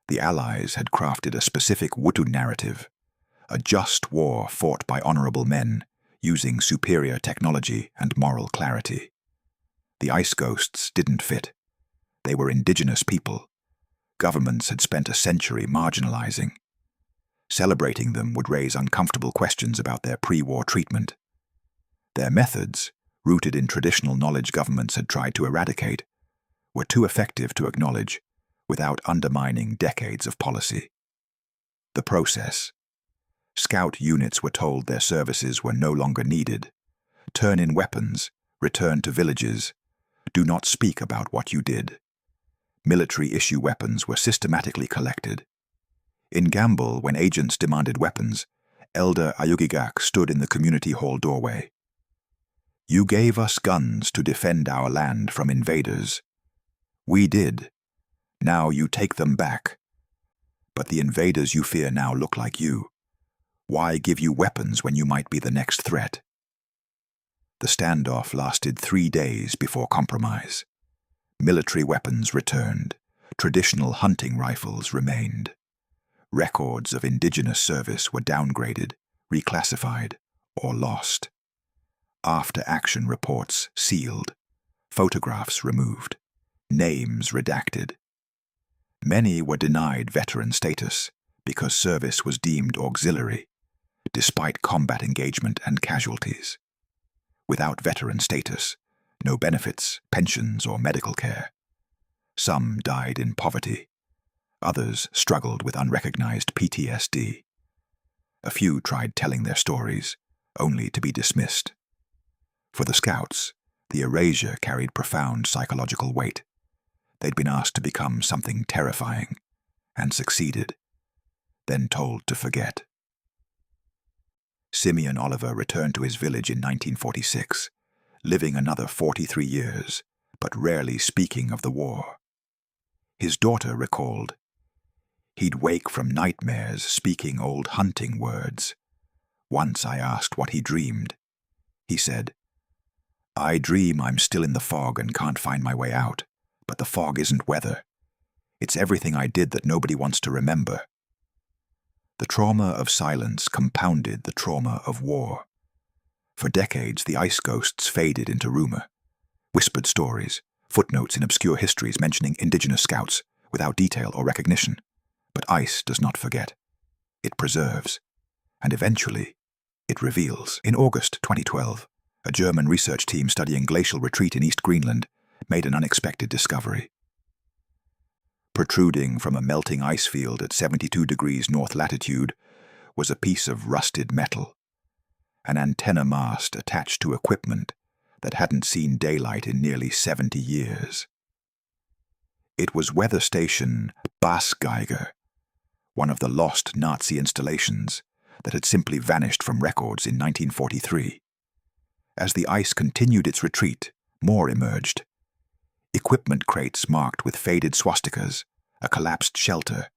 The Allies had crafted a specific WWII narrative, a just war fought by honorable men, using superior technology and moral clarity. The ice ghosts didn't fit. They were indigenous people. Governments had spent a century marginalizing. Celebrating them would raise uncomfortable questions about their pre-war treatment. Their methods, rooted in traditional knowledge governments had tried to eradicate, were too effective to acknowledge without undermining decades of policy. The process. Scout units were told their services were no longer needed. Turn in weapons, return to villages. Do not speak about what you did. Military-issue weapons were systematically collected. In Gamble, when agents demanded weapons, Elder Ayugigak stood in the community hall doorway. "You gave us guns to defend our land from invaders. We did. Now you take them back. But the invaders you fear now look like you. Why give you weapons when you might be the next threat?" The standoff lasted 3 days before compromise. Military weapons returned. Traditional hunting rifles remained. Records of indigenous service were downgraded, reclassified, or lost. After-action reports sealed. Photographs removed. Names redacted. Many were denied veteran status because service was deemed auxiliary, despite combat engagement and casualties. Without veteran status, no benefits, pensions, or medical care. Some died in poverty. Others struggled with unrecognized PTSD. A few tried telling their stories, only to be dismissed. For the Scouts, the erasure carried profound psychological weight. They'd been asked to become something terrifying, and succeeded, then told to forget. Simeon Oliver returned to his village in 1946, living another 43 years, but rarely speaking of the war. His daughter recalled, "He'd wake from nightmares speaking old hunting words. Once I asked what he dreamed. He said, 'I dream I'm still in the fog and can't find my way out, but the fog isn't weather. It's everything I did that nobody wants to remember.'" The trauma of silence compounded the trauma of war. For decades, the ice ghosts faded into rumor. Whispered stories, footnotes in obscure histories mentioning indigenous scouts, without detail or recognition. But ice does not forget. It preserves. And eventually, it reveals. In August 2012, a German research team studying glacial retreat in East Greenland made an unexpected discovery. Protruding from a melting ice field at 72 degrees north latitude was a piece of rusted metal, an antenna mast attached to equipment that hadn't seen daylight in nearly 70 years. It was weather station Basgeiger, one of the lost Nazi installations that had simply vanished from records in 1943. As the ice continued its retreat, more emerged. Equipment crates marked with faded swastikas, a collapsed shelter,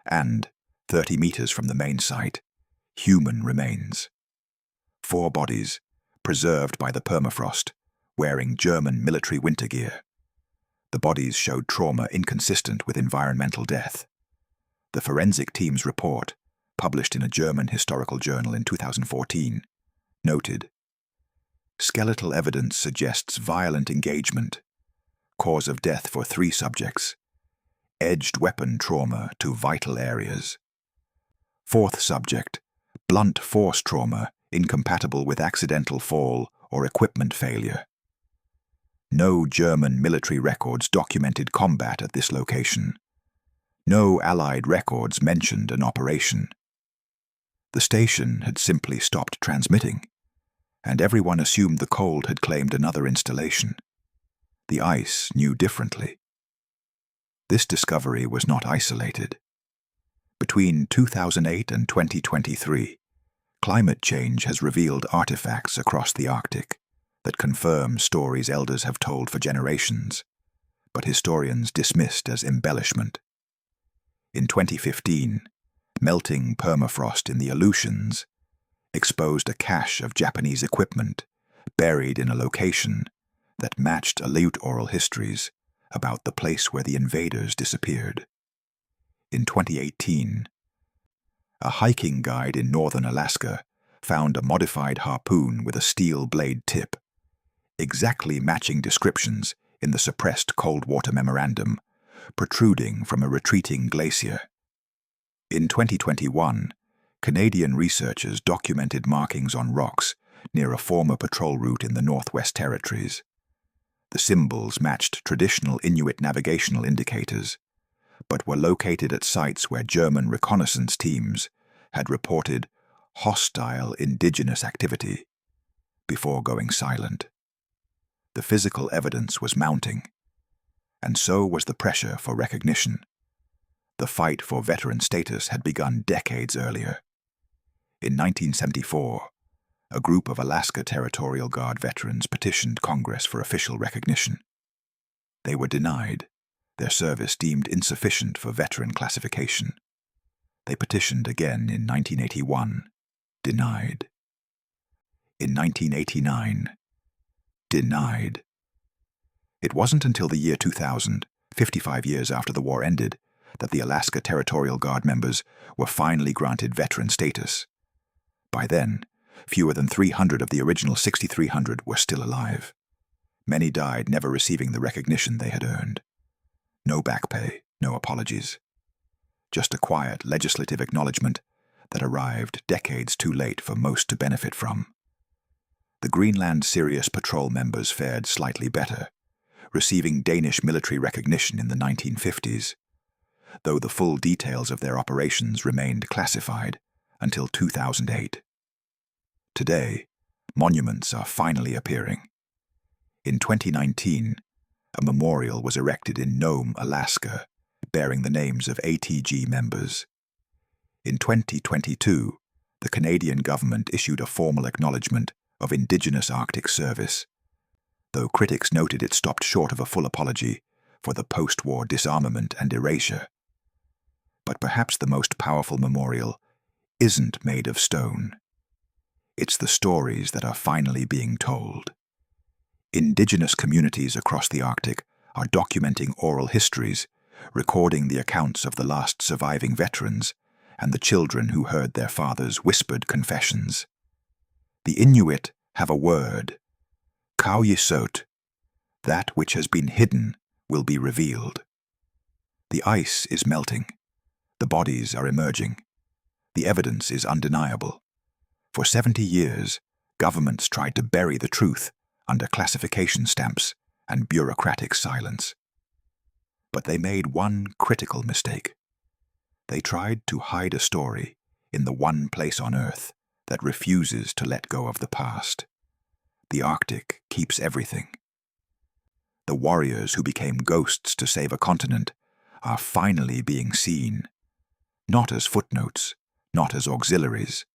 and, 30 meters from the main site, human remains. 4 bodies, preserved by the permafrost, wearing German military winter gear. The bodies showed trauma inconsistent with environmental death. The forensic team's report, published in a German historical journal in 2014, noted, skeletal evidence suggests violent engagement. Cause of death for 3 subjects. Edged weapon trauma to vital areas. 4th subject, blunt force trauma incompatible with accidental fall or equipment failure. No German military records documented combat at this location. No Allied records mentioned an operation. The station had simply stopped transmitting, and everyone assumed the cold had claimed another installation. The ice knew differently. This discovery was not isolated. Between 2008 and 2023, climate change has revealed artifacts across the Arctic that confirm stories elders have told for generations, but historians dismissed as embellishment. In 2015, melting permafrost in the Aleutians exposed a cache of Japanese equipment buried in a location that matched Aleut oral histories about the place where the invaders disappeared. In 2018, a hiking guide in northern Alaska found a modified harpoon with a steel blade tip, exactly matching descriptions in the suppressed Cold Water Memorandum, protruding from a retreating glacier. In 2021, Canadian researchers documented markings on rocks near a former patrol route in the Northwest Territories. The symbols matched traditional Inuit navigational indicators, but were located at sites where German reconnaissance teams had reported hostile indigenous activity before going silent. The physical evidence was mounting, and so was the pressure for recognition. The fight for veteran status had begun decades earlier. In 1974, a group of Alaska Territorial Guard veterans petitioned Congress for official recognition. They were denied, their service deemed insufficient for veteran classification. They petitioned again in 1981, denied. In 1989, denied. It wasn't until the year 2000, 55 years after the war ended, that the Alaska Territorial Guard members were finally granted veteran status. By then, fewer than 300 of the original 6,300 were still alive. Many died never receiving the recognition they had earned. No back pay, no apologies. Just a quiet legislative acknowledgement that arrived decades too late for most to benefit from. The Greenland Sirius Patrol members fared slightly better, receiving Danish military recognition in the 1950s, though the full details of their operations remained classified until 2008. Today, monuments are finally appearing. In 2019, a memorial was erected in Nome, Alaska, bearing the names of ATG members. In 2022, the Canadian government issued a formal acknowledgement of Indigenous Arctic service, though critics noted it stopped short of a full apology for the post-war disarmament and erasure. But perhaps the most powerful memorial isn't made of stone. It's the stories that are finally being told. Indigenous communities across the Arctic are documenting oral histories, recording the accounts of the last surviving veterans and the children who heard their fathers' whispered confessions. The Inuit have a word, kauyisot. That which has been hidden will be revealed. The ice is melting. The bodies are emerging. The evidence is undeniable. For 70 years, governments tried to bury the truth under classification stamps and bureaucratic silence. But they made one critical mistake. They tried to hide a story in the one place on Earth that refuses to let go of the past. The Arctic keeps everything. The warriors who became ghosts to save a continent are finally being seen, not as footnotes, not as auxiliaries,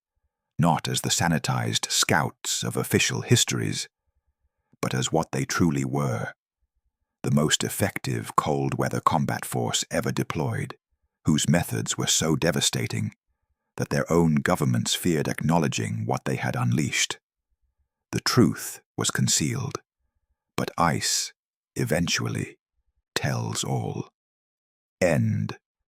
not as the sanitized scouts of official histories, but as what they truly were, the most effective cold-weather combat force ever deployed, whose methods were so devastating that their own governments feared acknowledging what they had unleashed. The truth was concealed, but ice, eventually, tells all. End